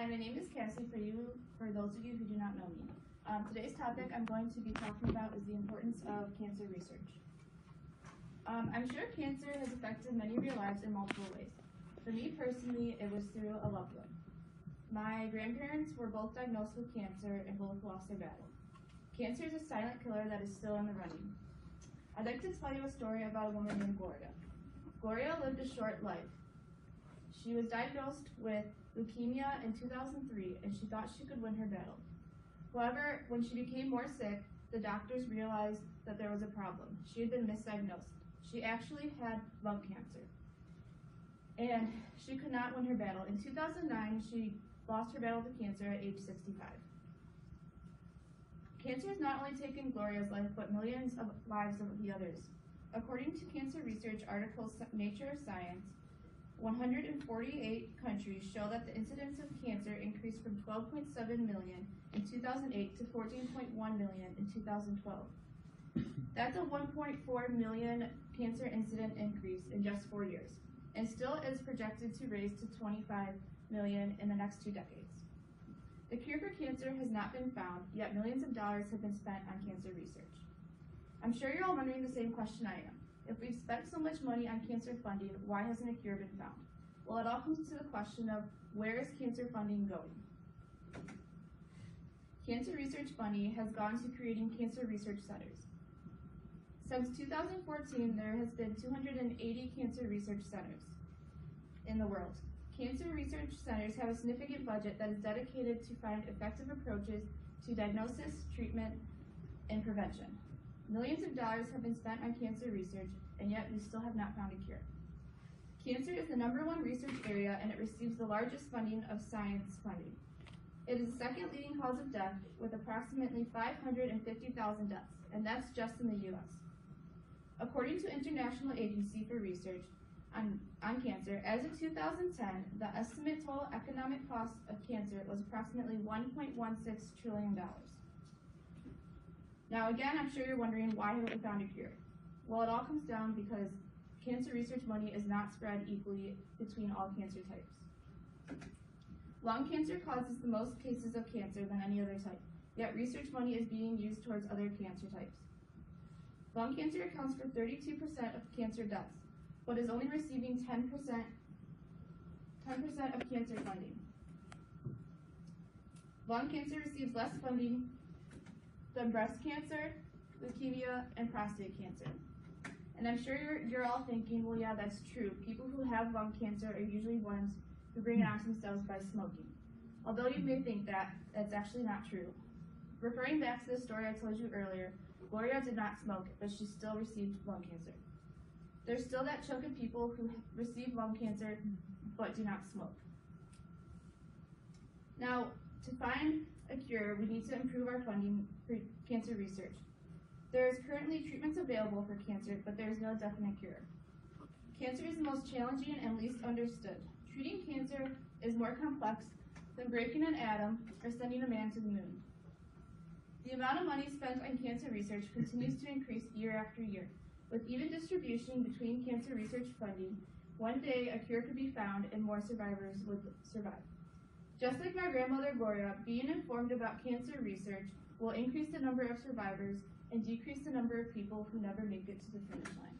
Hi, my name is Cassie, for those of you who do not know me. Today's topic I'm going to be talking about is the importance of cancer research. I'm sure cancer has affected many of your lives in multiple ways. For me personally, it was through a loved one. My grandparents were both diagnosed with cancer and both lost their battle. Cancer is a silent killer that is still in the running. I'd like to tell you a story about a woman named Gloria. Gloria lived a short life. She was diagnosed with leukemia in 2003, and she thought she could win her battle. However, when she became more sick, the doctors realized that there was a problem. She had been misdiagnosed. She actually had lung cancer, and she could not win her battle. In 2009, she lost her battle with cancer at age 65. Cancer has not only taken Gloria's life, but millions of lives of the others. According to cancer research article Nature Science, 148 countries show that the incidence of cancer increased from 12.7 million in 2008 to 14.1 million in 2012. That's a 1.4 million cancer incident increase in just 4 years, and still is projected to raise to 25 million in the next 2 decades. The cure for cancer has not been found, yet millions of dollars have been spent on cancer research. I'm sure you're all wondering the same question I am. If we've spent so much money on cancer funding, why hasn't a cure been found? Well, it all comes to the question of, where is cancer funding going? Cancer research funding has gone to creating cancer research centers. Since 2014, there has been 280 cancer research centers in the world. Cancer research centers have a significant budget that is dedicated to find effective approaches to diagnosis, treatment, and prevention. Millions of dollars have been spent on cancer research, and yet we still have not found a cure. Cancer is the #1 research area, and it receives the largest funding of science funding. It is the second leading cause of death, with approximately 550,000 deaths, and that's just in the U.S. According to International Agency for Research on Cancer, as of 2010, the estimated total economic cost of cancer was approximately $1.16 trillion. Now again, I'm sure you're wondering, why haven't we found a cure? Well, it all comes down because cancer research money is not spread equally between all cancer types. Lung cancer causes the most cases of cancer than any other type, yet research money is being used towards other cancer types. Lung cancer accounts for 32% of cancer deaths, but is only receiving 10% of cancer funding. Lung cancer receives less funding than breast cancer, leukemia, and prostate cancer. And I'm sure you're all thinking, well, yeah, that's true. People who have lung cancer are usually ones who bring it on themselves by smoking. Although you may think that, that's actually not true. Referring back to the story I told you earlier, Gloria did not smoke, but she still received lung cancer. There's still that chunk of people who receive lung cancer but do not smoke. Now, to find a cure, we need to improve our funding for cancer research. There is currently treatments available for cancer, but there is no definite cure. Cancer is the most challenging and least understood. Treating cancer is more complex than breaking an atom or sending a man to the moon. The amount of money spent on cancer research continues to increase year after year. With even distribution between cancer research funding, one day a cure could be found and more survivors would survive. Just like my grandmother Gloria, being informed about cancer research will increase the number of survivors and decrease the number of people who never make it to the finish line.